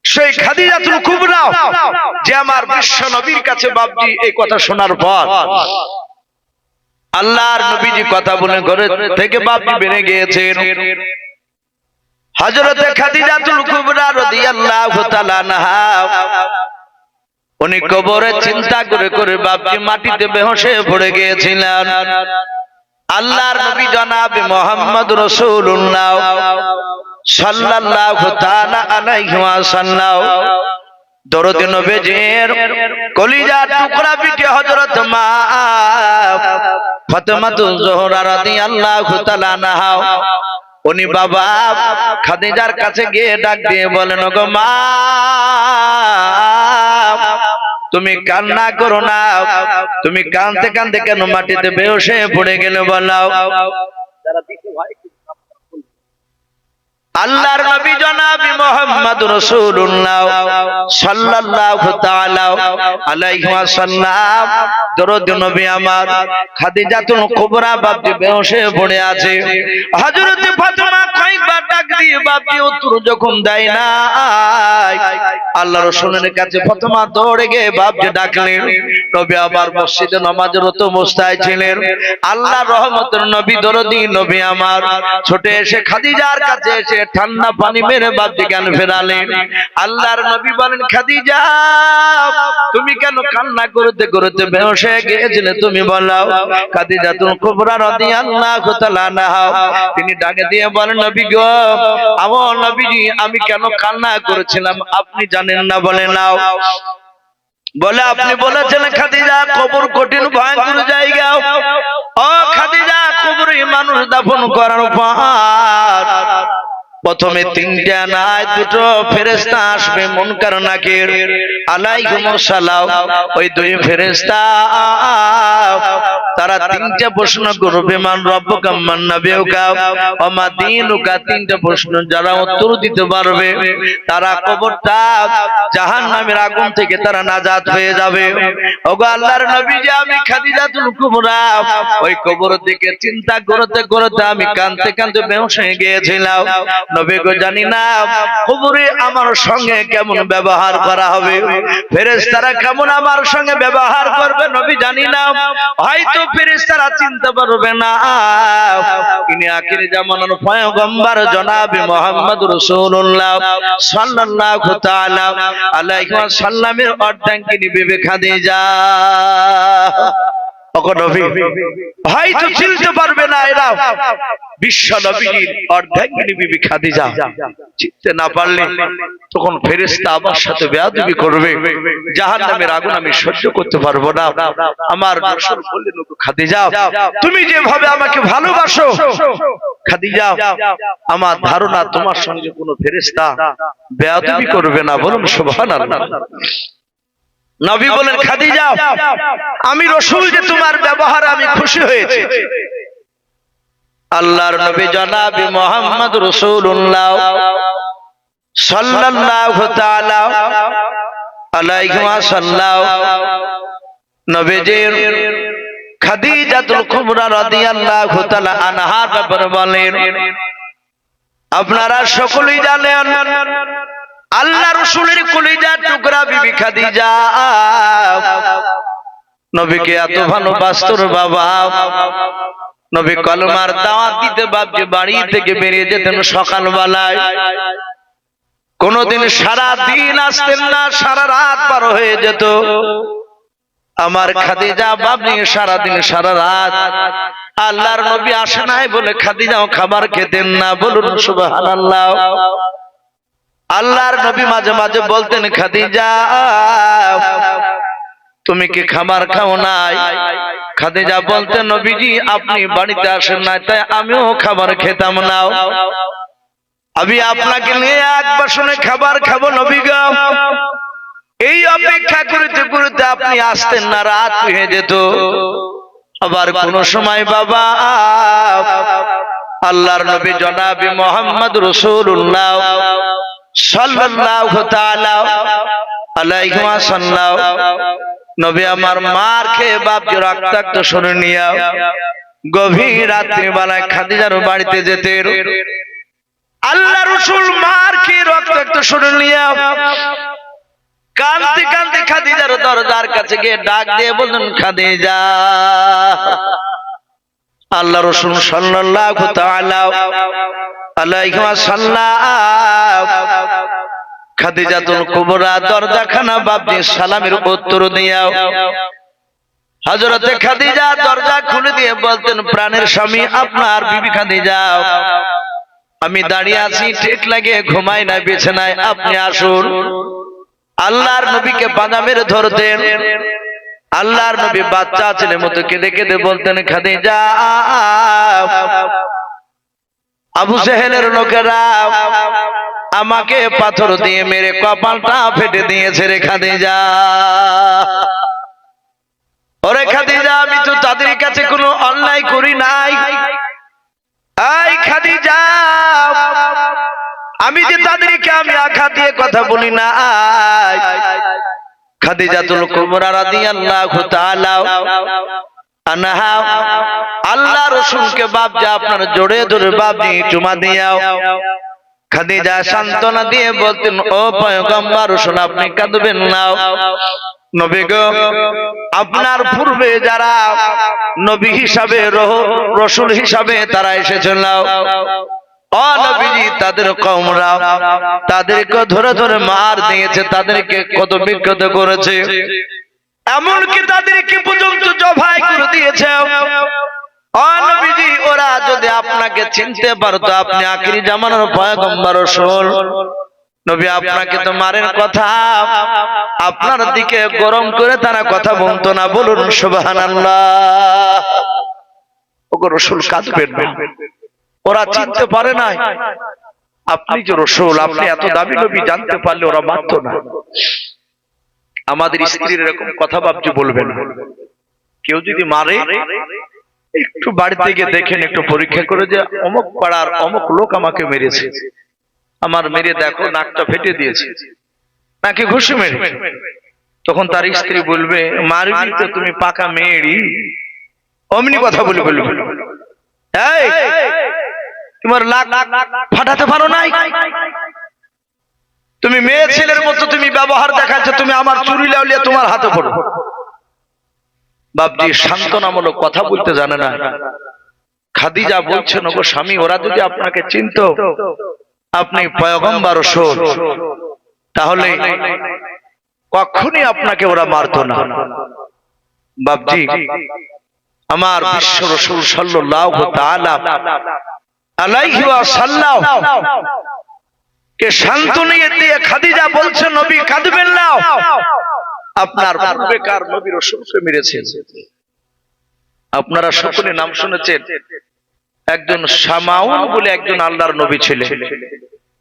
সেই খাদিজাতুল কুবরা যে আমার বিশ্ব নবীর কাছে বাপজি এই কথা শোনার পর আল্লাহর নবীজি কথা বলে ঘরে থেকে বাপজি বেরিয়ে গিয়েছেন। হযরতে খাদিজাতুল কুবরা রাদিয়াল্লাহু তাআলা আনহা উনি কবরে চিন্তা করে করে বাপজি মাটিতে বেহুশ হয়ে পড়ে গিয়েছিলেন। আল্লাহর নবী জনাব মুহাম্মদ রাসূলুল্লাহ সাল্লাল্লাহু তাআলা আলাইহি ওয়াসাল্লাম দরুদ নবীজির কলিজার টুকরা বিটি হযরত মা ফাতেমাতুজ জোহরা রাদিয়াল্লাহু তাআলা আনহা উনি বাবা খাদিজার কাছে গিয়ে ডাক দিয়ে বলেন, গো মা তুমি কান্না করো না, তুমি কাঁদতে কাঁদতে কেন মাটিতে বেহুশ হয়ে পড়ে গেলে বলাও। আল্লাহর নবী জনাব মুহাম্মদ রাসূলুল্লাহ সাল্লাল্লাহু তাআলা আলাইহি ওয়াসাল্লাম দরুদ নবী আমার খাদিজাতুল কুবরা বাপজি বেহুশ হয়ে পড়ে আছে। হযরত ফাতেমা কয়েকবার ডাক দিয়ে বাপজি উত্তর যখন দেয় না, আল্লাহর রাসূলের কাছে ফাতেমা দৌড়ে গিয়ে বাপজি ডাকলেন। নবী আবার মসজিদে নামাজরত অবস্থায় ছিলেন। আল্লাহর রহমতের নবী দরদি নবী আমার ছুটে এসে খাদিজার কাছে এসে ঠান্ডা পানি মেরে বাপজি জ্ঞান ফেরালেন। আল্লাহর নবী বলেন, খাদিজা তুমি কেন কান্না করতে করতে বেহুশ হয়ে গিয়েছিলে তুমি বলো। খাদিজাতুল কুবরা রাদিয়াল্লাহু তাআলা আনহা তিনি ডাকে দিয়ে বলেন, নবী গো আমার নবীজি আমি কেন কান্না করেছিলাম আপনি জানেন না? বলে নাও। বলে আপনি বলেছেন খাদিজা কবর কঠিন ভয়ঙ্কর জায়গা। ও খাদিজা কবরে মানুষ দাফন করার পর প্রথমে তিনটা নাই দুটো ফেরেশতা আসবে মুনকার নাকির আলাইহিমুস সালাম। ওই দুই ফেরেশতা তারা তিনটা প্রশ্ন করবে, মান রব্বুকা মান নাবিয়ুকা ওয়া মা দীনুকা। তিনটা প্রশ্ন যারা উত্তর দিতে পারবে তারা কবরটা জাহান্নামের আগুন থেকে তারা নাজাত হয়ে যাবে। ওগো আল্লাহর নবী যে আমি খাদিজাতুল কুবরা ওই কবর দিকে চিন্তা করতে করতে আমি কাঁদতে কাঁদতে বেহুশ হয়ে গিয়েছিলাম। নবী গো জানি না কবরে আমার সঙ্গে কেমন ব্যবহার করা হবে, ফেরেশতারা কেমন আমার সঙ্গে ব্যবহার করবে নবী জানি না। হয়তো ফেরেশতারা চিনতে পারবে না ইনি আখির জামানার পয়গম্বর জনাব মুহাম্মদ রাসূলুল্লাহ সাল্লাল্লাহু তাআলা আলাইহি ওয়াসাল্লামের অর্ধাঙ্গিনী বিবি খাদিজা। হয়তো চিনতে পারবে না এরা বিশ্ব নবীর অর্ধাঙ্গিনী বিবি খাদিজা। চিনতে না পারলে তখন ফেরেশতা আমার সাথে বেয়াদবি করবে, জাহান্নামের আগুন আমি সহ্য করতে পারবো না। আমার রাসূল বললেন, খাদিজা তুমি যেভাবে আমাকে ভালোবাসো খাদিজা আমার ধারণা তোমার সঙ্গে কোনো ফেরেশতা বেয়াদবি করবে না। বলুন সুবহানাল্লাহ। নবী বলেন, খাদিজা আমি রাসূল যে তোমার ব্যবহার আমি খুশি হয়েছি। আল্লাহর নবী জনাব মুহাম্মদ রাসূলুল্লাহ সাল্লাল্লাহু তাআলা আলাইহি ওয়াসাল্লাম নবীজির খাদিজাতুল কুবরা রাদিয়াল্লাহু তাআলা আনহার ব্যাপারে বলেন, আপনারা সকলেই জানেন আল্লাহ রাসূলের কলিজার টুকরা বিবি খাদিজা নবীকে এত ভালোবাসতেন বাবা। নবী কলমার দাওয়াত দিতে বাপজি বাড়ি থেকে বেরিয়ে যেতেন সকালবেলায়। কোনদিন সারা দিন আসতেন না, সারা রাত পার হয়ে যেত। আমার খাদিজা বাপজি সারা দিন সারা রাত আল্লাহর নবী আসে নাই বলে খাদিজাও খাবার খেতেন না। বলুন সুবহানাল্লাহ। আল্লাহর নবী মাঝে মাঝে বলতেন, খাদিজা তুমি কি খাবার খাও নাই? খাদিজা বলতেন, নবীজি আপনি বাড়িতে আসেন নাই তাই আমিও খাবার খেতাম না। আমি আপনাকে নিয়ে এক বাসনে খাবার খাবো নবী গো। এই অপেক্ষা করতে করতে আপনি আসতেন না, রাত হয়ে যেত। আবার কোন সময় বাবা আল্লাহর নবী জনাব মুহাম্মদ রাসূলুল্লাহ সাল্লাল্লাহু তাআলা আলাইহি ওয়াসাল্লাম নবী আমার মার খেয়ে বাপজি রক্তাক্ত শরীর নিয়ে গভীর রাত্রি বেলায় খাদিজার বাড়িতে যেতেন। আল্লাহ রাসূল মার খেয়ে রক্তাক্ত শরীর নিয়ে কাঁদতে কাঁদতে খাদিজার দরজার কাছে গিয়ে ডাক দিয়ে বললেন, খাদিজা। আল্লাহ রাসূল সাল্লাল্লাহু তাআলা আলাইহি ওয়াসাল্লাম খাদিজাতুল কুবরা দরজাখানা বাবজি সালামের উত্তর দিয়াও হযরতে খাদিজা দরজা খুলে দিয়ে বলতেন, প্রাণের স্বামী আপনার বিবি খাদিজা, আমি দাঁড়িয়ে আছি, ঠেক লাগে ঘুমাই না বিছানায়, আপনি আসুন। আল্লাহর নবীকে পাজা মেরে ধরতেন। আল্লাহর নবী বাচ্চা ছেলের মতো কেঁদে কেঁদে বলতেন, খাদিজা, আবু জেহেলের লোকেরা আমাকে পাথর দিয়ে মেরে কপালটা ফেটে দিয়েছে রে খাদিজা। ওরে খাদিজা, আমি তো তাদের কাছে কোনো অন্যায় করি নাই। এই খাদিজা, আমি যে তাদেরকে আমি আঘাত দিয়ে কথা বলি না। খাদিজাতুল কুবরা রাদিয়াল্লাহু তাআলা আনহা আল্লাহ রাসূলকে বাপজি আপনার জোরে জোরে বাপজি চুমা দিয়াও। খাদিজা সান্ত্বনা দিয়ে বলতেন, ও পয়গম্বর রাসূল, আপনি কাঁদবেন না। নবী গো, আপনার পূর্বে যারা নবী হিসাবে রাসূল হিসাবে তারা এসেছিল, ও নবীজি, তাদের কওমরা তাদেরকে ধরে ধরে মার দিয়েছে, তাদেরকে কত বিক্ষত করেছে, এমনকি তাদেরকে পর্যন্ত জবাই করে দিয়েছে। ও নবীজি, ওরা যদি আপনাকে চিনতে পারতো, আপনি আখিরি জামানার পয়গম্বর রাসূল, নবী আপনাকে তো মারের কথা, আপনার দিকে গরম করে তারা কথা বলতো না। বলুন সুবহানাল্লাহ। ওগো রাসূল কাঁদবেন না, ওরা চিনতে পারে নাই, আপনি যে রাসূল, আপনি এত দামি নবী, জানতে পারলে ওরা মানতো না। আমাদের স্ত্রীর এরকম কথা বাপজি বলবেন না। কেউ যদি মারে, একটু বাড়িতে গিয়ে দেখেন, একটু পরীক্ষা করে যে অমুক পাড়ার অমুক লোক আমাকে মেরেছে, আমার মেরে দেখো নাকটা ফেটে দিয়েছে, নাকি ঘুষি মেরে, তখন তার স্ত্রী বলবে, মারবি তো তুমি পাকা মেয়েরই, অমনি কথা বলে বলবে, এই তোমার লাক ফাটাতে পারো নাই, তুমি মেয়ে ছেলের মতো তুমি ব্যবহার দেখাচ্ছ, তুমি আমার চুরি লাউলিয়ে তোমার হাতে পড়ো। বাপজি সান্ত্বনামূলক কথা বলতে জানে না। খাদিজা বলছেন, ওগো স্বামী, ওরা যদি আপনাকে চিনতো, আপনি পয়গম্বর রাসূল, তাহলে কখনই আপনাকে ওরা মারতো না। বাপজি, আমার বিশ্ব রাসূল সাল্লাল্লাহু তাআলা আলাইহি ওয়াসাল্লাম কে সান্ত্বনা দিয়ে খাদিজা বলছেন, নবী কাঁদবেন না, আপনার পূর্বেকার নবী রাসূলকে মেরেছেন। আপনারা সকলে নাম শুনেছেন, একজন শামাউন বলে একজন আল্লাহর নবী ছিলেন,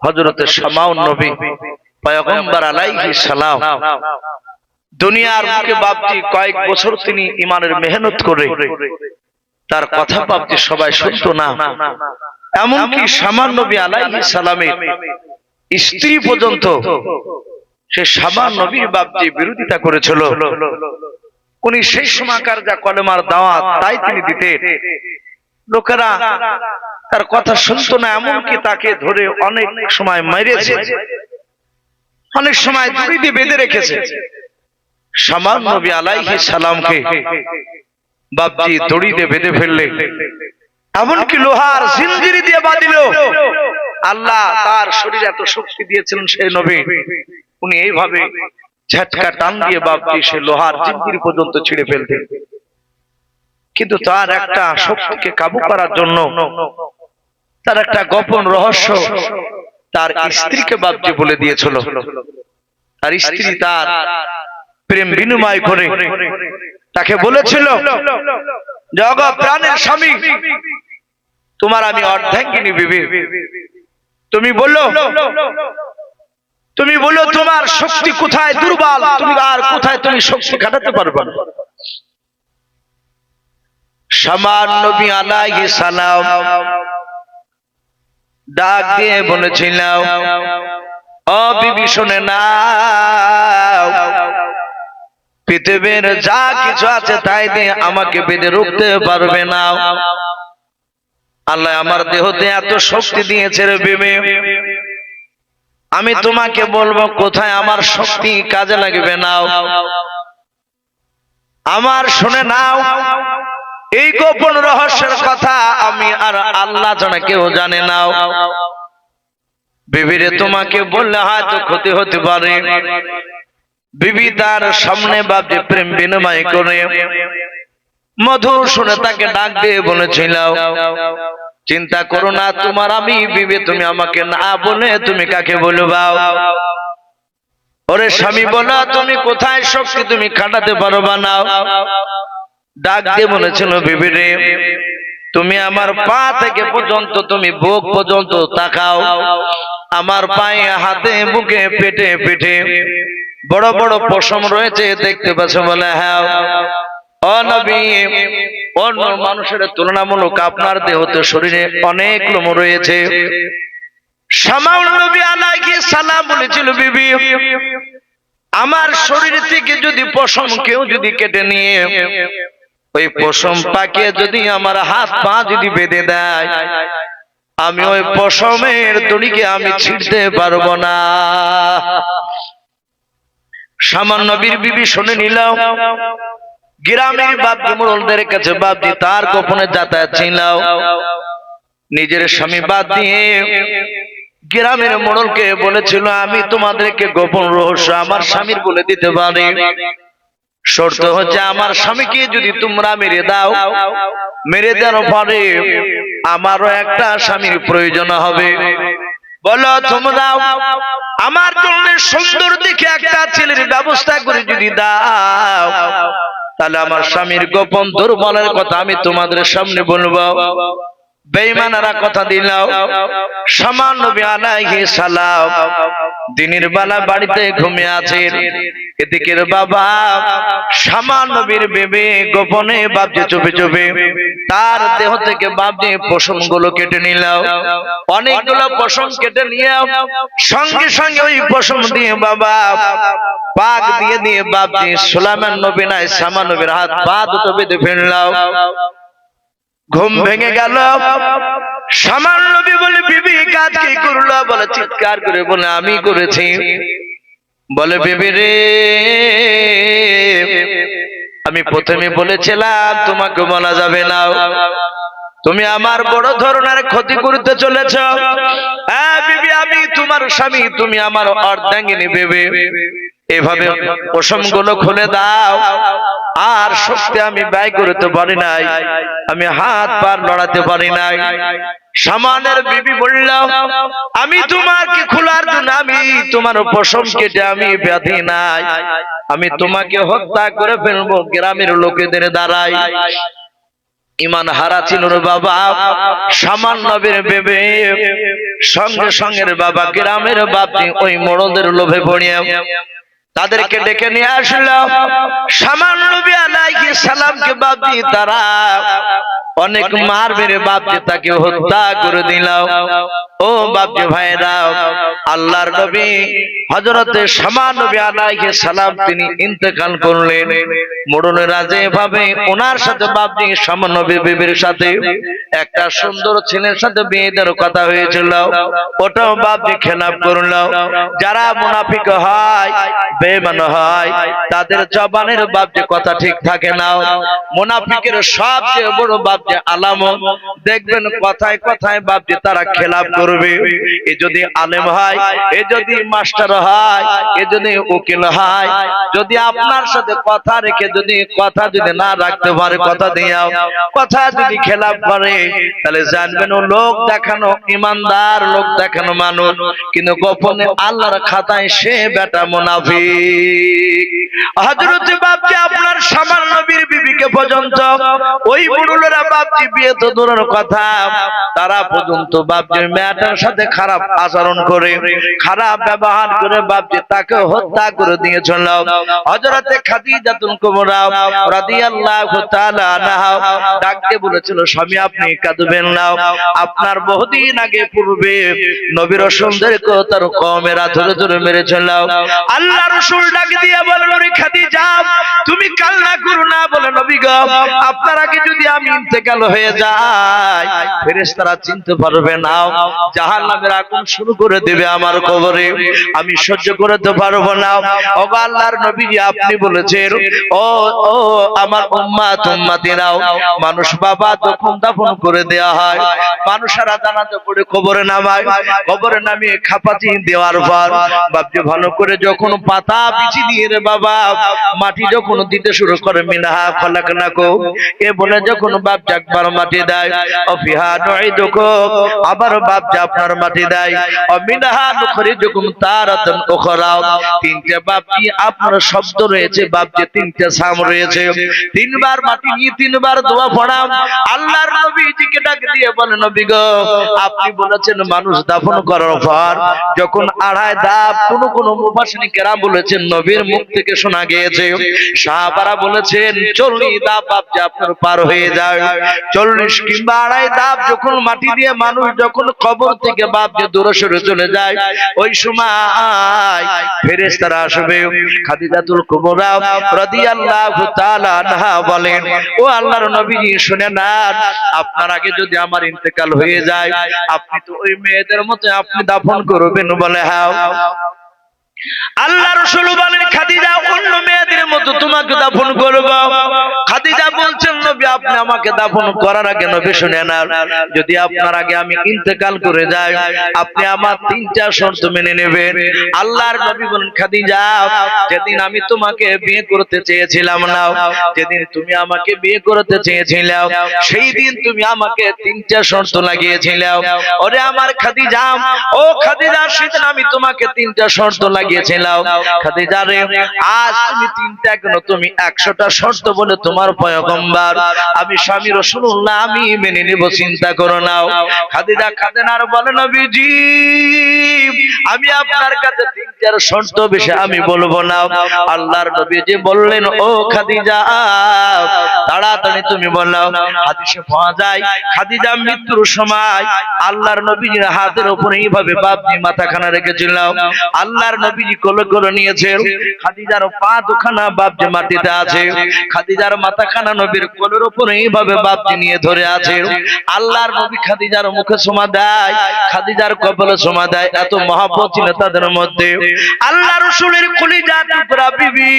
হযরতে শামাউন নবী পয়গম্বর আলাইহিস সালাম। দুনিয়ার বুকে বাপজি কয়েক বছর তিনি ঈমানের মেহনত করে, তার কথা বাপজি সবাই শুনতো না। এমনকি শামাউন নবী আলাইহিস সালামের স্ত্রী পর্যন্ত সে শামাউন নবীর বাপজি বিরোধিতা করেছিল। উনি সেই সময়কার যা কলেমার দাওয়াত তাই তিনি দিতেন, লোকেরা তার কথা শুনতো না, এমনকি তাকে ধরে অনেক সময় মেরেছে, অনেক সময় দড়ি দিয়ে বেঁধে রেখেছে। শামাউন নবী আলাইহিস সালামকে বাপজি দড়ি দিয়ে বেঁধে ফেললে, এমনকি লোহার জিনজিরি দিয়ে বাঁধিল। আল্লাহ তার শরীরে এত শক্তি দিয়েছিলেন সেই নবী, উনি এইভাবে ঝটকা টান দিয়ে বাপজি সে লোহার জিনজিরি পর্যন্ত ছিঁড়ে ফেলতেন। কিন্তু তার একটা শক্তিকে কাবু করার জন্য তার একটা গোপন রহস্য তার স্ত্রীকে বাপজি বলে দিয়েছিল। তার স্ত্রী তার প্রেম বিনিময় করে তাকে বলেছিল, জগৎ প্রাণের স্বামী, তোমার আমি অর্ধাঙ্গিনী বিবি, তুমি বলো তোমার শক্তি কোথায় দুর্বল, তুমি আর কোথায় তুমি শক্তি কাটাতে পারবে না। শামাউন নবী আলাইহিস সালাম ডাক দিয়ে বলেছিল, ও বিবি শুনে নাও, পৃথিবীর যা কিছু আছে তাই দিয়ে আমাকে বেঁধে রুখতে পারবে না। আল্লাহ আমার দেহতে এত শক্তি দিয়েছে রে বিবি, আমি তোমাকে বলবো কোথায় আমার শক্তি কাজে লাগবে নাও, আমার শুনে নাও, এই গোপন রহস্যের কথা আমি আর আল্লাহ ছাড়া কেউ জানে নাও। বিবিরে তোমাকে বললে হয়তো ক্ষতি হতে পারে। বিবি তার সামনে বাপজি প্রেম বিনিময় করে মধুর শুনে তাকে ডাক দিয়ে বলেছিল, চিন্তা করো না তোমার আমি বিবি, তুমি আমাকে না বলে তুমি কাকে বলবা? ওরে স্বামী বলো তুমি কোথায় শক্তি তুমি খাটাতে পারবা না? ডাক দিয়ে বলেছিল, বিবি রে তুমি আমার পা থেকে পর্যন্ত তুমি বুক পর্যন্ত তাকাও, আমার পায়ে হাতে বুকে পেটে পিঠে বড় বড় পশম রয়েছে দেখতে পাচ্ছ? বলে হ্যাঁ। ও নবী, অন্য মানুষের তুলনামূলক আপনার দেহতে শরীরে অনেক লোম রয়েছে। সামাউল নবী আলাইহিস সালাম বলেছিল, বিবি আমার শরীর থেকে যদি পশম কেউ যদি কেটে নিয়ে ওই পশম পাকিয়ে যদি আমার হাত পা যদি বেঁধে দেয়, আমি ওই পশমের দড়িকে আমি ছিঁড়তে পারবো না। সামান্য নবীর বিবি শুনে নিলাম, গ্রামের বাপজি মোড়লদের কাছে বাপজি তার গোপনে যাতায়াত ছিল, নিজের স্বামী বাদ দিয়ে গ্রামের মোড়লকে বলেছিল আমি তোমাদেরকে গোপন রহস্য আমার স্বামীর বলে দিতে পারি, শর্ত হচ্ছে আমার স্বামীকে যদি তোমরা মেরে দাও, মেরে দেওয়ার পরে আমারও একটা স্বামীর প্রয়োজন হবে। বলো তোমরা আমার জন্য সুন্দর দেখে একটা ছেলের ব্যবস্থা করে যদি দাও, তাহলে আমার স্বামীর গোপন দুর্বলের কথা আমি তোমাদের সামনে বলবো। বেঈমানেরা কথা দিল। সামান্য নবী আলাইহিস সালাম দিনের বেলা বাড়িতে ঘুমিয়ে আছেন, এদিকের বাবা সামান্য নবীর বেবে গোপনে বাপজি চুপে চুপে তার দেহ থেকে বাপজি পশম গুলো কেটে নিল। অনেকগুলো পশম কেটে নিয়ে সঙ্গে সঙ্গে ওই পশম দিয়ে বাবা পাক দিয়ে দিয়ে বাপজি সুলাইমান নবী নাই সামান্য নবীর হাত পা দুটো বেঁধে ফেলল। ঘুম ভেঙে গেল। সামান্য নবী বলে, বিবি কাজ কি করলো? বলে চিৎকার করে বলে আমি করেছি। বলে বিবি রে আমি প্রথমে বলেছিলাম তোমাকে বলা যাবে না, তুমি আমার বড় ধরনের ক্ষতি করতে চলেছ। হ্যাঁ বিবি আমি তোমার স্বামী, তুমি আমার অর্ধাঙ্গিনী বিবি, এভাবে পশম গুলো খুলে দাও। আর শক্তি আমি ব্যয় করতে পারি নাই, আমি হাত পা লড়াতে পারি নাই। সামানের বিবি বলল আমি তোমাকে খোলার জন্য আমি তোমার পশম কেটে আমি ব্যাধি নাই, আমি তোমাকে হত্যা করে ফেলবো গ্রামের লোকেদের দ্বারাই। ইমান হারা ছিল রে বাবা সামান্য নবীর বেবে। সঙ্গে সঙ্গে বাবা গ্রামের বাপজি ওই মোড়লদের লোভে পড়িয়া তাদেরকে ডেকে নিয়ে আসলো। সামান্য নবী আলাইহিস সালামকে বাপজি তারা অনেক মার মেরে বাপজি তাকে হত্যা করে দিল। ও বাপজি ভাইরা, আল্লাহর নবী হযরত সামান্য নবী আলাইহিস সালাম তিনি ইন্তেকাল করলেন। মোড়লেরা যেভাবে ওনার সাথে বাপজি সামান্য বিবির সাথে একটা সুন্দর ছেলের সাথে বিয়ে দেওয়ার কথা হয়েছিল, ওটাও বাপজি খেলাপ করল। যারা মুনাফিক হয় বেঈমান হয় তাদের জবানের বাপজি কথা ঠিক থাকে না। মুনাফিকের সবচেয়ে বড় বাপজি আলামত দেখবেন কথায় কথায় বাপজি তারা খেলাপ করবে। এ যদি আলেম হয়, এ যদি মাস্টার হয়, এ যদি উকিল হয়, যদি আপনার সাথে কথা রেখে যদি কথা যদি না রাখতে পারে, কথা দিয়াও কথা যদি খেলাপ করে, তাহলে জানবেন ও লোক দেখানো ইমানদার, লোক দেখানো মানুষ, কিন্তু গোপনে আল্লাহর খাতায় সে বেটা মুনাফিক। হযরত বাপজি আপনার সামান্য নবীর বিবিকে পর্যন্ত ওই বুড়ুলেরা বাপজি বিয়ে তো দূরের কথা, তারা পর্যন্ত বাপজির মেয়েটার সাথে খারাপ আচরণ করে, খারাপ ব্যবহার করে বাপজি তাকে হত্যা করে দিয়েছিল। হযরতে খাদিজাতুল কুবরা রাদিয়াল্লাহু তাআলা আনহা ডাকতে বলেছিল, স্বামী আপনি কাঁদবেন না, আপনার বহুদিন আগে পূর্বে নবী রাসূলদেরকে তার কওমেরা ধরে ধরে মেরেছিল। আল্লাহ রাসূল ডাক দিয়ে বললেন, খাদিজা তুমি কান্না করো না। বলে নবী গো আপনার আগে যদি আমি ইন্তেকাল হয়ে যায় ফেরেশতারা চিনতে পারবে না, জাহান্নামের আগুন শুরু করে দেবে আমার কবরে, আমি সহ্য করতে পারবো না। ও আল্লাহর নবী আপনি বলেছেন ও ও আমার উম্মাত উম্মতিরাও, মানুষ বাবা যখন দাফন করে দেয়া হয়, মানুষেরা জানাজা পড়ে কবরে নামায়, কবরে নামিয়ে খাপাতি দেওয়ার পর বাপজি ভালো করে যখন পাতা বিছি দিয়ে রে বাবা মাটি যখন দিতে শুরু করে মিনহা খলাকনাকুম এ বলে যখন বাপ একবার মাটি দেয়, অফিহা নুইদুকুম আবার বাপ আপনার মাটি দেয়, অমিনহা নুখরিজুকুম তারাতান উখরা, তিনটে বাপজি আপনার শব্দ রয়েছে, বাপজি তিনটে সাম রয়েছে, তিনবার মাটি নিয়ে তিনবার দোয়া পড়া। আল্লাহর নবীজিকে ডাক দিয়ে বলে নবী গো আপনি বলেছেন মানুষ দাফন করার পর যখন আড়াই ধাপ, কোন মুফাসসিরিন কেরাম বলেছেন নবীর মুখ থেকে শোনা গিয়েছে, সাহাবারা বলেছেন 40 ধাপ বাপজি আপনার পার হয়ে যায়, 40 কিংবা আড়াই ধাপ যখন মাটি দিয়ে মানুষ যখন কবর থেকে বাপজি দূরে সরে চলে যায়, ওই সময় ফেরেশতারা আসবে। খাদিজাতুল কুবরা রাদিয়াল্লাহু তাআলা আনহা বলেন ও আল্লাহর নবীজি শুনে না, আপনার আগে যদি আমার ইন্তেকাল হয়ে যায় আপনি তো ওই মেয়েদের মতো আপনি দাফন করবেন, বলে হ্যাঁ। আল্লাহ রাসূল বলেন খাদিজা অন্য মেয়েদের মতো তোমাকে দাফন করব। খাদিজা বলছেন নবী আপনি আমাকে দাফন করার আগে নবী শুনে না, যদি আপনার আগে আমি ইন্তেকাল করে যাই আপনি আমার তিনটা শর্ত মেনে নেবেন। আল্লাহর নবী বলেন খাদিজা যেদিন আমি তোমাকে বিয়ে করতে চেয়েছিলাম না, যেদিন তুমি আমাকে বিয়ে করতে চেয়েছিলে সেই দিন তুমি আমাকে তিনটা শর্ত লাগিয়েছিলে। ওরে আমার খাদিজা, ও খাদিজা সেদিন আমি তোমাকে তিনটা শর্ত লাগিয়েছিলাম। খাদিজা রে আজ তুমি তিনটা কেন, তুমি 100টা শর্ত বলে তোমার পয়গম্বর আমি স্বামী রাসূলুল্লাহ আমি মেনে নেব, চিন্তা করো না। খাদিজা কাঁদেন আর বলে নবীজি আমি আপনার কাছে তিনটার শর্ত বেশি আমি বলবো না। আল্লাহর নবীজি বললেন ও খাদিজা তাড়াতাড়ি তুমি বলো। হাদিসে পাওয়া যায় খাদিজা মৃত্যুর সময় আল্লাহর নবীজির হাতের উপরে এইভাবে বাপজি মাথাখানা রেখেছিল, আল্লাহর নবীজি কোলে করে নিয়েছেন, খাদিজার পা দুখানা বাপজি মাটিতে আছে, খাদিজার মাথাখানা নবীর কোলের উপরে এইভাবে বাপজি নিয়ে ধরে আছে। আল্লাহর নবী খাদিজার মুখে চুমা দেয়, খাদিজার কপালে চুমা দেয়, এত মহব্বত ছিল তাদের মধ্যে। আল্লাহ রাসূলের কলিজা টুকরা বিবি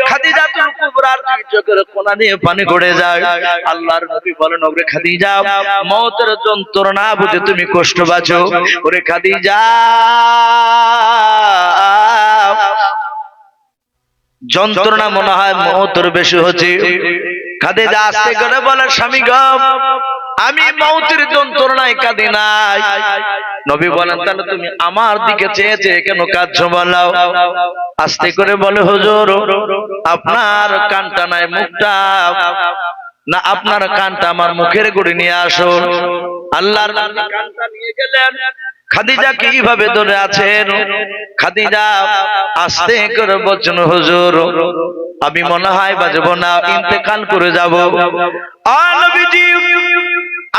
খাদিজাতুল কুবরার দুই চোখের কোণা দিয়ে পানি গড়ে যায়। আল্লাহর নবী বলেন ওরে খাদিজা মওতের যন্ত্রণা বুঝে তুমি কষ্ট বাঁচো, ওরে খাদিজা যন্ত্রণা মনে হয় মওতের বেশি হচ্ছে। খাদিজা আস্তে করে বলে স্বামী গো আমি মওতের যন্ত্রণায় কাঁদি নাই। নবী বলেন তাহলে তুমি আমার দিকে চেয়ে চেয়ে কেন কাঁদছো বলো। আস্তে করে বলে হুজুর আপনার কানটা নাই মুখটা না, আপনার কানটা আমার মুখের গুড়ি নিয়ে আসুন। আল্লাহর নবী কানটা নিয়ে গেলেন, খাদিজা কিভাবে ধরে আছেন। খাদিজা আস্তে করে বলছেন হুজুর আমি মনে হয় বাঁচবো না, ইন্তেকাল করে যাব। নবীজি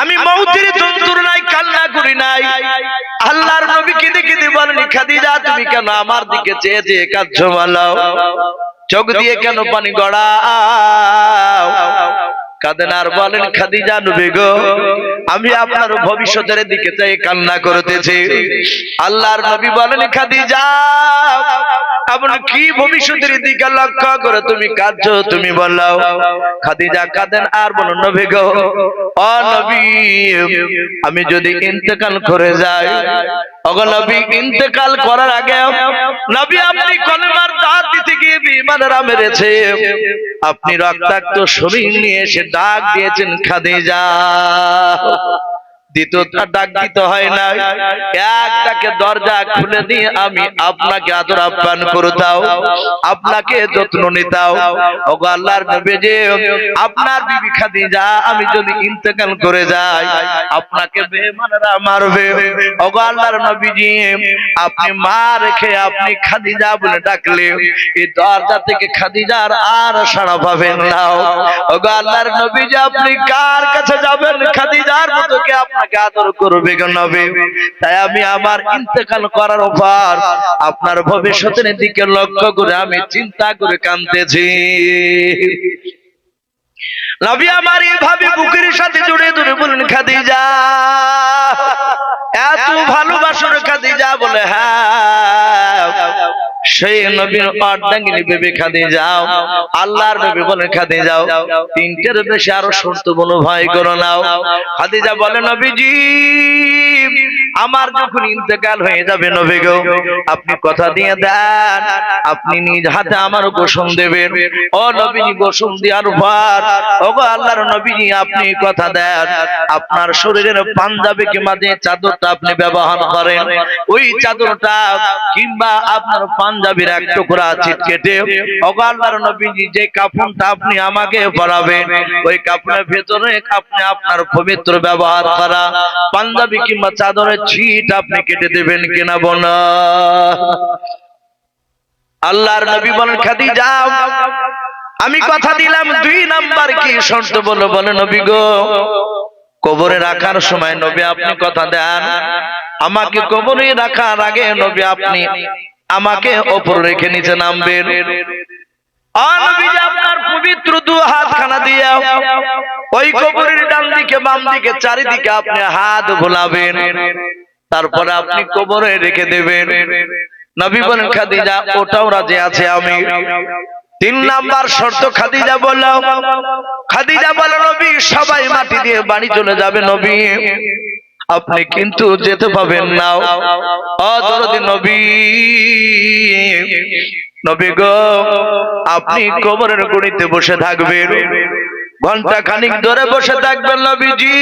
আমি মওতের যন্ত্রণায় কান্না করি নাই। আল্লাহর নবী কেঁদে কেঁদে বলেন খাদিজা তুমি কেন আমার দিকে চেয়ে চেয়ে কাঁদছো বলো, চোখ দিয়ে কেন পানি গড়াও। কাঁদেন আর বলেন খাদিজা নবী গো আমি আপনার ভবিষ্যতের দিকে চাই কান্না করতেছি। আল্লাহর নবী বলেন খাদিজা আপনি কি ভবিষ্যতের দিকে লক্ষ্য করে তুমি কাঁদছো তুমি বলো। খাদিজা কাঁদেন আর বলেন নবী গো ও নবী আমি যদি ইন্তেকাল করে যাই, ওগো নবী ইন্তেকাল করার আগে নবী আপনি কলেমার দাওয়াত দিতে গিয়ে বিমানেরা মেরেছে, আপনি রক্তাক্ত শরীর নিয়ে এসে ডাক দিয়েছেন খাদিজা। দ্বিতীয়টা ডাক দিতে হয় না, এক ডাকে দরজা খুলে দিয়ে আমি আপনাকে আদর আপ্যায়ন করতাম, আপনাকে যত্ন নিতাম। ওগো আল্লাহর নবী যে আপনার বিবি খাদিজা আমি যদি ইন্তেকাল করে যাই আপনাকে বেঈমানরা মারবে। ওগো আল্লাহর নবীজি আপনি মা রেখে আপনি খাদিজা বলে ডাকলে এই দরজা থেকে খাদিজার আর সাড়া পাবেন না। ওগো আল্লাহর নবীজি আপনি কার কাছে যাবেন খাদিজার মতো কে আপনাকে আদর করবে গো নবী। তাই আমি আমার ইন্তেকাল করার পর আপনার ভবিষ্যতের দিকে লক্ষ্য করে আমি চিন্তা করে কাঁদতেছি। নবী আমার এইভাবে বুকের সাথে জড়িয়ে ধরে বলেন, খাদিজা এত ভালোবাসো খাদিজা? বলে হ্যাঁ। সেই নবীর অর্ধাঙ্গিনী বেবি খাদিজাও, আল্লাহর নবী বলেন খাদিজাও তিনটের বেশি আরো শর্ত বলো, ভয় করো নাও। খাদিজা বলে, নবীজি আমার যখন ইন্তেকাল হয়ে যাবে নবী গো, আপনি কথা দিয়ে দেন আপনি নিজ হাতে আমার গোসল দেবেন। ও নবীজি গোসল দেওয়ার পর ওগো আল্লাহর নবীজি আপনি কথা দেন আপনার শরীরের পাঞ্জাবি কিংবা যে চাদরটা আপনি ব্যবহার করেন ওই চাদরটা কিংবা আপনার পাঞ্জাবির এক টুকরা ছিটকেটে ওগো আল্লাহর নবীজি যে কাফনটা আপনি আমাকে পরাবেন ওই কাফনের ভেতরে আপনি আপনার পবিত্র ব্যবহার করা পাঞ্জাবি কিংবা চাদরের ছিট আপনি কেটে দেবেন কিনা বলো। আল্লাহর নবী বলেন, খাদিজা আমি কথা দিলাম, 2 নাম্বার কি শর্ত বলো? বলে নবী গো কবরে রাখার সময় নবী আপনি কথা দেন আমাকে কবরে রাখার আগে নবী আপনি আমাকে উপর রেখে নিচে নামবেন। আপনার পবিত্র 2 হাতখানা দিয়ে ওই কবরের ডান দিকে বাম দিকে চারিদিকে আপনি হাত ভোলাবেন, তারপরে আপনি কবরে রেখে দেবেন। নবী বলেন, খাদিজা ওটাও রাজি আছে আমি। 3 নাম্বার শর্ত খাদিজা বলল। খাদিজা বলল, নবী সবাই মাটি দিয়ে বাড়ি চলে যাবে নবী, আপনি কিন্তু যেতে পাবেন না। ও দরদি নবী, নবী গো আপনি কবরের গুড়িতে বসে থাকবেন, ঘন্টা খানিক ধরে বসে থাকবেন নবীজি,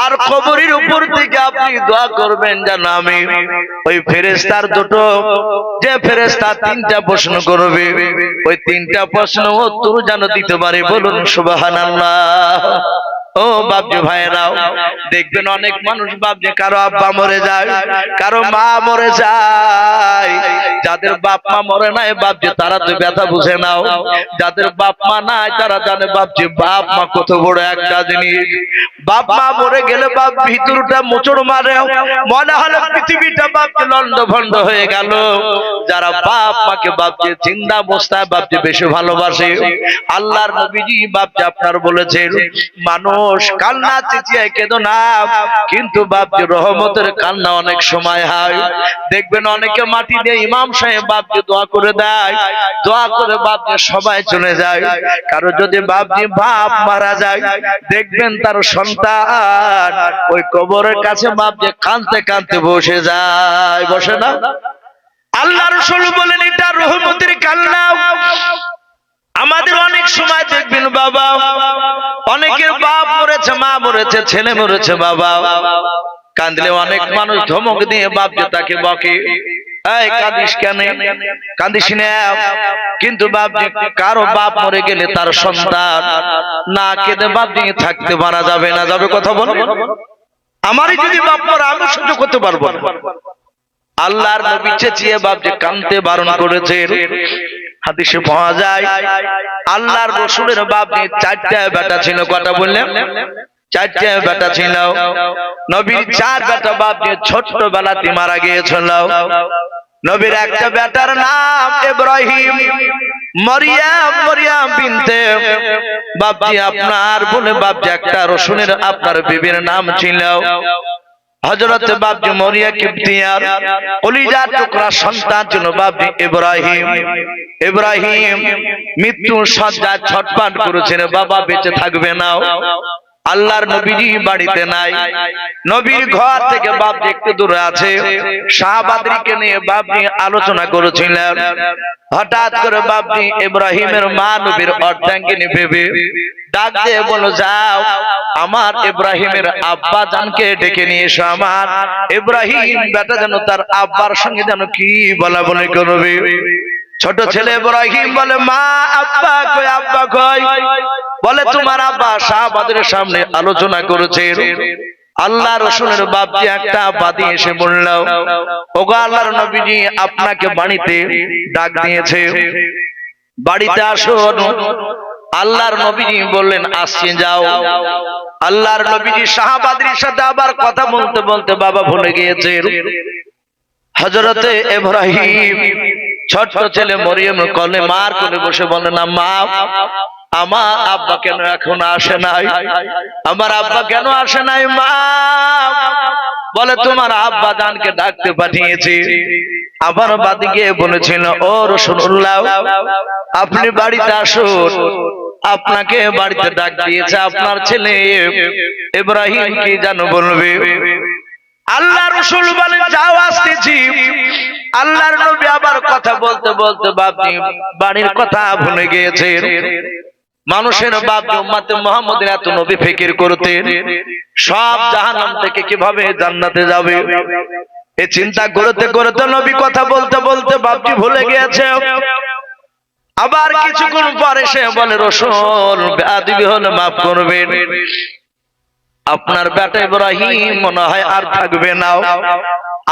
আর কবরের উপর থেকে আপনি দোয়া করবেন যেন আমি ওই ফেরেশতার দুটো যে ফেরেশতা 3টা প্রশ্ন করবে ওই 3টা প্রশ্ন উত্তর যেন দিতে পারে। বলুন সুবহানাল্লাহ। ও বাপজি ভাইরাও দেখবেন অনেক মানুষ বাপজি কারো আব্বা মরে যায়, কারো মা মরে যায়। যাদের বাপ মা মরে নাই বাপজি তারা তো ব্যথা বুঝে নাও, যাদের বাপ মা নাই তারা জানে বাপজি বাপ মা কত বড় একটা জিনিস। বাপ মা মরে গেলে বাপ ভিতরটা মোচড় মারে, মনে হলো পৃথিবীটা বাপজি লন্ড ভন্ড হয়ে গেল। যারা বাপ মাকে বাপজি জিন্দা অবস্থায় বাপজি বেশি ভালোবাসে, আল্লাহর নবীজি বাপজি আপনার বলেছেন মানুষ কান্না চেঁচিয়ে কেঁদো না, কিন্তু বাপজি রহমতের কান্না অনেক সময় হয়। দেখবেন অনেকে মাটি দিয়ে ইমাম সাহেব বাপজি দোয়া করে দেয়, দোয়া করে বাপজি সবাই চলে যায়। কারো যদি বাপজি বাপ মারা যায় দেখবেন তার সন্তান ওই কবরের কাছে বাপজি কাঁদতে কাঁদতে বসে যায়, বসে না? আল্লাহ রাসূল বলেন এটা রহমতের কান্না। আমাদের অনেক সময় দেখবেন বাবা অনেকের বাপ মরেছে, মা মরেছে, ছেলে মরেছে, বাবা কাঁদলে অনেক মানুষ ধমক দিয়ে বাপজি তাকে বকে, এই কাঁদিস কেন, কাঁদিস না। কিন্তু বাপজি কারো বাপ মরে গেলে তার সন্তান না কেঁদে বাপজি থাকতে পারা যাবে না, যাবে কথা বল। আমারই যদি বাপ মরে আমি সহ্য করতে পারবো না। আল্লাহর নবী চেঁচিয়ে বাপজি কাঁদতে বারণ করেছেন। হাদিসে পাওয়া যায় আল্লাহর রাসূলের বাপজি 4টা বেটা ছিল। কটা বললেন? 4টা বেটা ছিল। নবীর 4 বেটা বাপজি ছোটবেলাতে মারা গিয়েছিল। নবীর একটা বেটার নাম ইব্রাহিম, মারিয়াম, মারিয়াম বিনতে বাপজি আপনার বলে বাপজি একটা রাসূলের আপনার বিবির নাম ছিল হযরত বাপজি মরিয়া কিবতিয়ার কলিজার টুকরা সন্তান ছিল বাপজি ইব্রাহিম। ইব্রাহিম মৃত্যু শয্যায় ছটফট করেছেন, বাবা বেঁচে থাকবে না। আল্লাহর নবীজি বাড়িতে নাই, নবীর ঘর থেকে বাপজি একটু দূরে আছে। সাহাবাদেরকে নিয়ে বাপজি আলোচনা করেছিলেন। হঠাৎ করে বাপজি ইব্রাহিমের মা নবীর অর্ধাঙ্গিনী ভেবে ডাক দিয়ে বলো, যাও আমার ইব্রাহিমের আব্বা জানকে ডেকে নিয়ে এসো। আমার ইব্রাহিম বেটা যেন তার আব্বার সঙ্গে যেন কি বলা বলি করবে। ছোট ছেলে ইব্রাহিম বলে, মা আব্বা কই, আব্বা কই? বলে তোমার আব্বা সাহাবাদের সামনে আলোচনা করেছে। আল্লাহ রাসূলের বাপজি একটা বাদী এসে বলল, ওগো আল্লাহর নবীজি আপনাকে বাড়িতে ডাক দিয়েছে, বাড়িতে আসুন। আল্লাহর নবীজি বললেন আসছি, যাও। আল্লাহর নবীজি সাহাবাদের সাথে আবার কথা বলতে বলতে বাবা ভুলে গিয়েছে। হযরতে ইব্রাহিম ছোট্ট ছেলে মরিয়ম কোলে মার কোলে বসে বলে না মা, আমার আব্বা কেন এখন আসে নাই, আমার আব্বা কেন আসে নাই মা? বলে তোমার আব্বা জানকে ডাকতে পাঠিয়েছি। আবার বাদি গিয়ে বলেছিল ও রাসূলুল্লাহ আপনি বাড়িতে আসুন, আপনাকে বাড়িতে ডাক দিয়েছে আপনার ছেলে ইব্রাহিম কি জানো বলবে। আল্লাহ রাসূল বলেন যাও আসতেছি। আল্লাহর নবী আবার কথা বলতে বলতে বাপজি বাড়ির কথা ভুলে গিয়েছেন। মানুষের বাপ উম্মতে মুহাম্মদের এত নবী ফিকির করতেন, সব জাহান্নাম থেকে কিভাবে জান্নাতে যাবে এই চিন্তা করতে করতে নবী কথা বলতে বলতে বাপজি ভুলে গিয়েছে। আবার কিছুক্ষণ পরে সে বলে রাসূল বেয়াদবি হলে মাফ করবেন, আপনার বেটা ইব্রাহিম মনে হয় আর থাকবে না,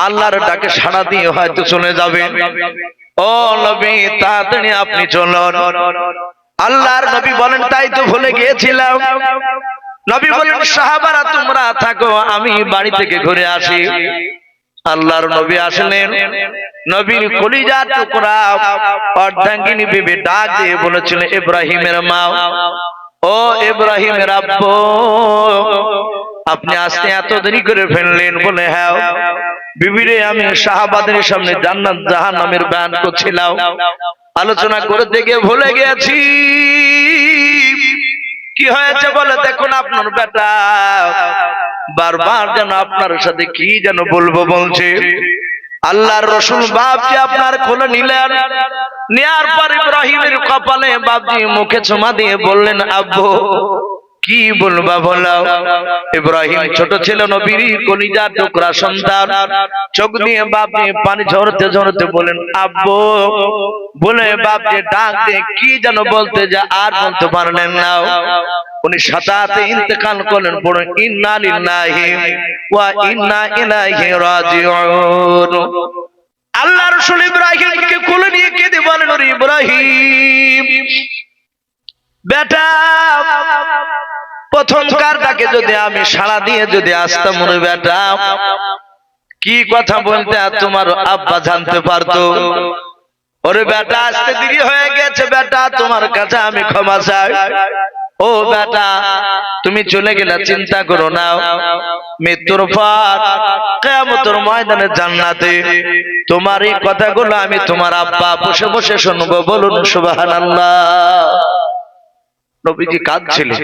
আল্লাহর ডাকে সাড়া দিয়ে হয়তো চলে যাবেন। ও নবী তাড়াতাড়ি আপনি চলুন। আল্লাহর নবী বলেন তাই তো ভুলে গিয়েছিলাম। নবী বলেন সাহাবারা তোমরা থাকো, আমি বাড়ি থেকে ঘুরে আসি। আল্লাহর নবী আসলেন, নবীর কলিজার টুকরা অর্ধাঙ্গিনী বিবি ডাক দিয়ে বলেছিলেন ইব্রাহিমের মা, ও ইব্রাহিমের আব্বু আপনি আসতে এত দেরি করে ফেললেন? বলে হ্যাঁ বিবিরে, আমি সাহাবাদের সামনে জান্নাত জাহান্নামের বয়ান করছিলাম, আলোচনা করতে গিয়ে ভুলে গেছি। কি হয়েছে বলে দেখুন আপনার বেটা বারবার যেন আপনার সাথে কি যেন বলবো বলছে। আল্লাহর রাসূল বাপজি আপনার কোলে নিলেন, নেয়ার পর ইব্রাহিমের কপালে বাপজি মুখে চুমা দিয়ে বললেন আব্বু কি বলবা বলো। ইব্রাহিম ছোট ছিল, নবীর কলিজার টুকরা সন্তান, চোখ দিয়ে বাপজি পানি ঝরতে ঝরতে বলেন আব্বু। বলে বাপজি ডাক দিয়ে কি যেন বলতে যা আর বলতে পারলেন না। উনি সাথে ইন্তেকাল করলেন। পড়ে ইন্না লিল্লাহি ওয়া ইন্না ইলাইহি রাজিউন। আল্লাহ রাসূল ইব্রাহিমকে কোলে নিয়ে কেঁদে বলেন ওরে ইব্রাহিম বেটা, প্রথমকার ডাকে যদি আমি সাড়া দিয়ে যদি আসতাম ওরে বেটা, কি কথা বলতে আর তোমার আব্বা জানতে পারতো। ওরে বেটা আসতে দেরি হয়ে গেছে বেটা, তোমার কাছে আমি ক্ষমা চাই। ও বেটা তুমি চলে গেলে চিন্তা করো না, মৃত্যুর পর কিয়ামতের ময়দানে জান্নাতে তোমার এই কথাগুলো আমি তোমার আব্বা বসে বসে শুনবো। বলুন সুবহানাল্লাহ। নবীজি কাঁদছিলেন,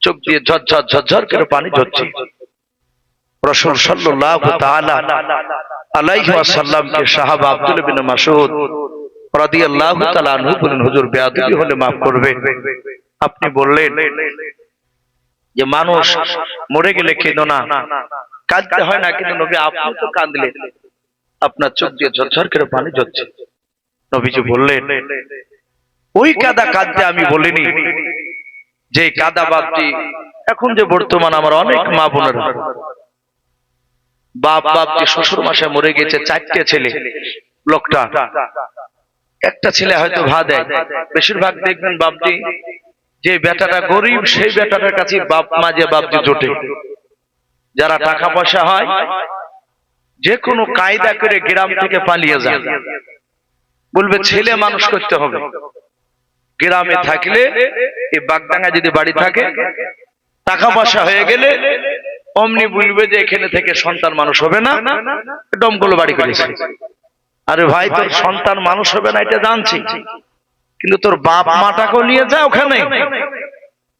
চোখ দিয়ে ঝরঝর ঝরঝর করে পানি ঝরছে। রাসূল সাল্লাল্লাহু তাআলা আলাইহি ওয়াসাল্লামকে সাহাবা আব্দুল্লাহ বিন মাসউদ রাদিয়াল্লাহু তাআলা আনহু বলেন হুজুর বেয়াদবি হলে maaf করবে। আপনি বললেন যে মানুষ মরে গেলে কেঁদো না, কাঁদতে হয় না, কিন্তু নবী আপনি তো কাঁদলেন, আপনার চোখ দিয়ে ঝরঝর করে পানি ঝরছে। নবীজি বললেন ওই কাদা কাঁদতে আমি বলিনি, যে কাদা বাপজি এখন যে বর্তমান আমার অনেক মা বোনেরা বাপ বাপজি শ্বশুর মাসে মরে গেছে, 4টে ছেলে, লোকটা একটা ছেলে হয়তো ভা দেয়। বেশিরভাগ দেখবেন বাপজি যে বেটাটা গরিব সেই বেটাটার কাছে বাপ মা যে বাপজি জোটে। যারা টাকা পয়সা হয় যে কোনো কায়দা করে গ্রাম থেকে পালিয়ে যায়, বলবে ছেলে মানুষ করতে হবে। গ্রামে থাকলে এই বাগডাঙ্গা যদি বাড়ি থাকে, টাকা পয়সা হয়ে গেলে অমনি বলবে যে এখানে থেকে সন্তান মানুষ হবে না, ডমকল বাড়ি করেছে। আরে ভাই তোর সন্তান মানুষ হবে না এটা জানছি, কিন্তু তোর বাপ মাটাকে নিয়ে যা ওখানে,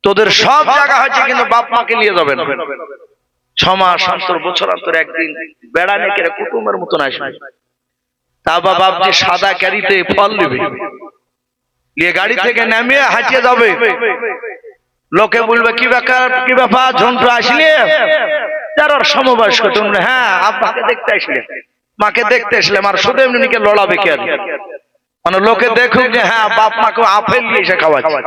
তোদের সব জায়গা হয়েছে কিন্তু বাপ মাকে নিয়ে যাবে না। 6 মাস অন্তর বছর অন্তর একদিন বেড়া নেকের কুটুমের মতন আসবে। তা বাপজি সাদা ক্যারিতে ফল নেবে, নিয়ে গাড়ি থেকে নামে হাঁটিয়ে যাবে। লোকে বলবে কি ব্যাপার ঝন্টু আসলে, যারা সমবয়স্ক তোমরা, হ্যাঁ আব্বাকে দেখতে আসলে, মাকে দেখতে আসলে, আর শুধু এমনিকে লড়াবে কেন, মানে লোকে দেখুক যে হ্যাঁ বাপ মাকে আপেল নিয়ে এসে খাওয়াচ্ছে।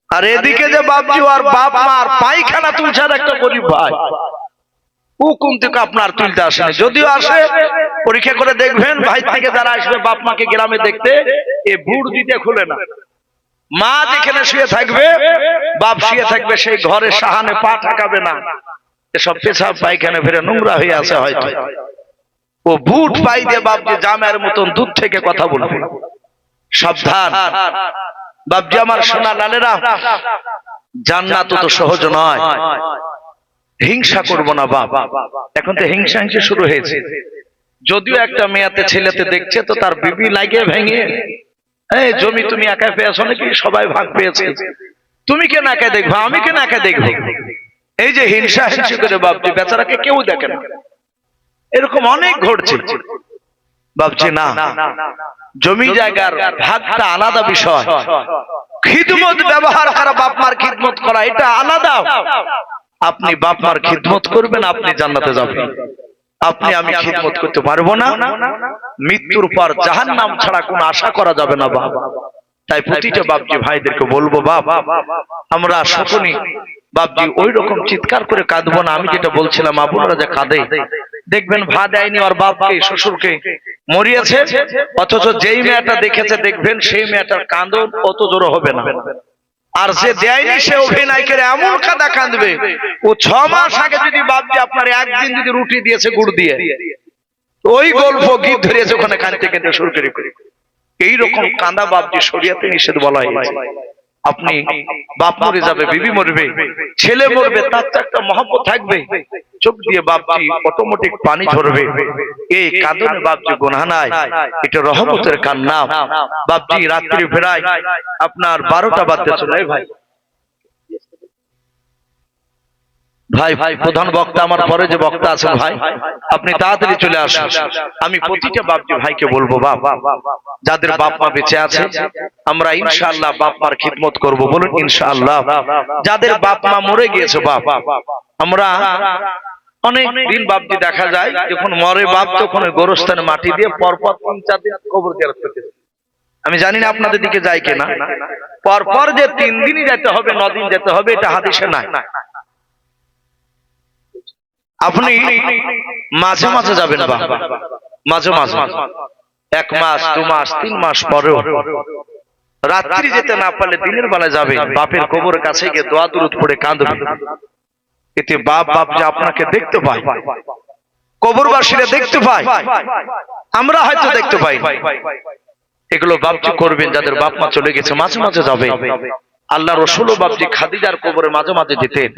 আর এদিকে যে বাপজি আর বাপ মা আর পায়খানা তুলছে একটা গরিব ভাই, ও কোন থেকে আপনার তুলতে আসে, যদিও আসে পরীক্ষা করে দেখবেন ভাই থেকে যারা আসবে বাপ মাকে গ্রামে দেখতে, এ বুড় দিতে খুলে না। মা যেখানে শুয়ে থাকবে বাপ শুয়ে থাকবে, সেই ঘরে সাহানে পা ঠাকাবে না। এসব পেশাব পায়খানা ফিরে নোংরা হয়ে আছে হয়তো। ও বুট পাই দিয়ে বাপজি জামের মতন দূর থেকে কথা বলবে। সাবধান বাপজি আমার সোনা লালেরা, জান্নাত তো সহজ নয়। হিংসা করব না বাপ, এখন তো হিংসা শুরু হয়েছে। যদিও একটা মেয়াতে ছেলেতে দেখছে তো তার বিবি লাগিয়ে ভেঙে, এই জমি তুমি একা পেয়েছো নাকি, সবাই ভাগ পেয়েছে, তুমি কেন একা দেখবো, আমি কেন একা দেখবো, এই যে হিংসা হিংসা করে বাপজি বেচারাকে কেউ দেখে না। এরকম অনেক ঘটছে বাপজি। না, জমি জায়গার ভাগটা আলাদা বিষয়, খিদমত ব্যবহার করা, বাপ মার খিদমত করা এটা আলাদা। আপনি বাপ মার খিদমত করবেন, আপনি জান্নাতে যাবেন। আপনি আমি খিদমত করতে পারবো না, মৃত্যুর পর জাহান্নাম ছাড়া কোনো আশা করা যাবে না বাবা। তাই প্রতিটা বাপজি ভাইদেরকে বলবো, বাপ আমরা সকলেই বাপজি ওই রকম চিৎকার করে কাঁদবো না। আমি যেটা বলছিলাম, আপনারা যে কাঁদে দেখবেন ভা দেয়নি আর বাপকে শ্বশুরকে মরিয়েছে, অথচ যেই মেয়েটা দেখেছে দেখবেন সেই মেয়েটার কাঁদন অত জোর হবে না। আর যে দেয়নি সে অভিনয় করে এমন কাঁদা কাঁদবে, ও 6 মাস আগে যদি বাপজি আপনার একদিন যদি রুটি দিয়েছে গুড় দিয়ে, ওই গল্প গীত ধরিয়েছে ওখানে কাঁদতে কাঁদতে শুরু করে। এইরকম কাঁদা বাপজি শরীয়তে নিষেধ বলা হয়েছে। আপনি বাপ মরে যাবে, বিবি মরবে, ছেলে মরবে, তার তো একটা মহব্বত থাকবে, চোখ দিয়ে বাপজি অটোমেটিক পানি ঝরবে। এই কাঁদনে বাপজি গুনাহ নাই, এটা রহমতের কান্না। বাপজি রাত্রি ফেরায় আপনার 12টা বাজতে চলে। ভাই ভাই প্রধান বক্তা আমার পরে যে বক্তা আছেন ভাই, আপনি তাড়াতাড়ি চলে আসুন। আমি প্রতিটা বাপজি ভাইকে বলবো, বাপ যাদের বাপ মা বেঁচে আছে আমরা ইনশাআল্লাহ বাপ মার খিদমত করব, বলুন ইনশাআল্লাহ। যাদের বাপ মা মরে গিয়েছে বাপ, আমরা অনেক দিন বাপজি দেখা যায় যখন মরে বাপ তখন গোরস্থানে মাটি দিয়ে পরপর 3-4 দিন কবর জিয়ারত করতে। আমি জানি না আপনাদের দিকে যায় কিনা, পরপর যে 3 দিনই যেতে হবে, 9 দিন যেতে হবে, এটা হাদিসে নাই। আপনি মাঝে মাঝে যাবেন বাপ, মাঝে মাঝে 1 মাস 2 মাস 3 মাস পরেও রাত্রি যেতে না পারলে দিনের বেলায় যাবেন, বাপের কবরের কাছে গিয়ে দোয়া দুরূদ পড়ে কাঁদবেন। এতে বাপ যে আপনাকে দেখতে পায়, কবরবাসীরা দেখতে পায়, আমরা হয়তো দেখতে পাই। এগুলো বাপজি করবেন যাদের বাপ মা চলে গেছে, মাঝে মাঝে যাবে। আল্লাহ রাসূলও বাপজি খাদিজার কবরে মাঝে মাঝে যেতেন,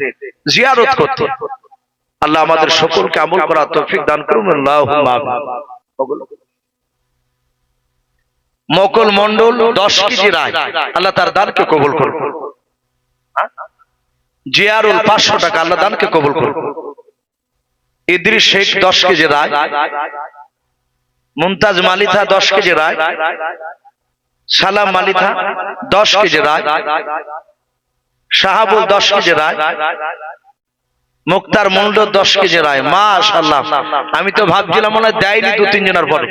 জিয়ারত করতেন। আল্লাহ আমাদের সকলকে আমল করার তৌফিক দান করুন, আল্লাহুম্মা আমিন। মকল মন্ডল 10 কেজি রায়, আল্লাহ তার দানকে কবুল করুন। জিয়ারুল 500 টাকা, আল্লাহ দানকে কবুল করুন। ইদ্রিস শেখ 10 কেজি রায়, মুমতাজ মালিথা 10 কেজি রায়, সালাম মালিথা 10 কেজি রায়, শাহাবুল 10 কেজি রায়, মুক্তার মন্ডল 10 কেজি রায়। মাশাআল্লাহ, আমি তো ভাবছিলাম মনে হয় দেয়নি 2-3 জনের পরে।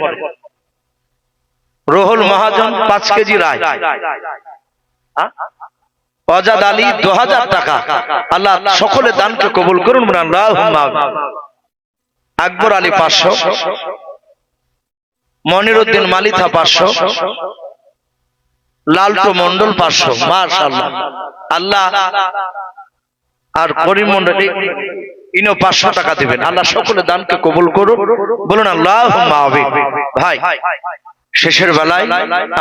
রোহুল মহাজন 5 কেজি রায়, অজাদ আলী 2000 টাকা, আল্লাহ সকলে দানকে কবুল করুন, আল্লাহুম্মা আমিন। আকবর আলী 500, মনিরউদ্দিন মালিথা 500, লালটু মন্ডল 500। মাশাআল্লাহ, আল্লাহ আর করিম মন্ডল ইনো 500 টাকা দিবেন। আল্লাহ সকলে দানকে কবুল করুন, বলুন আল্লাহুম্মা আমিন। ভাই শেষের বেলায়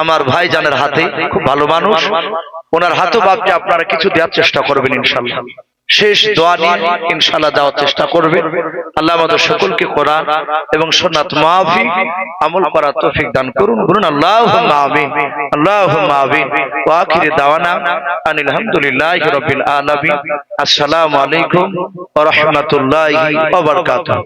আমার ভাই জানের হাতে, খুব ভালো মানুষ, ওনার হাতে বাপকে আপনারা কিছু দেওয়ার চেষ্টা করবেন ইনশাআল্লাহ। শেষ দোয়া নিয়ে ইনশাআল্লাহ দেওয়ার চেষ্টা করবেন। আল্লাহ আমাদের সকলকে কোরআন এবং সুন্নাত মাফিক আমল করার তৌফিক দান করুন, বলুন আল্লাহুম্মা আমিন, আল্লাহুম্মা আমিন। ওয়া আখিরি দাওয়ানা আনিল হামদুলিল্লাহি রাব্বিল আলামিন। আসসালামু আলাইকুম ওয়া রাহমাতুল্লাহি ওয়া বারাকাতুহু।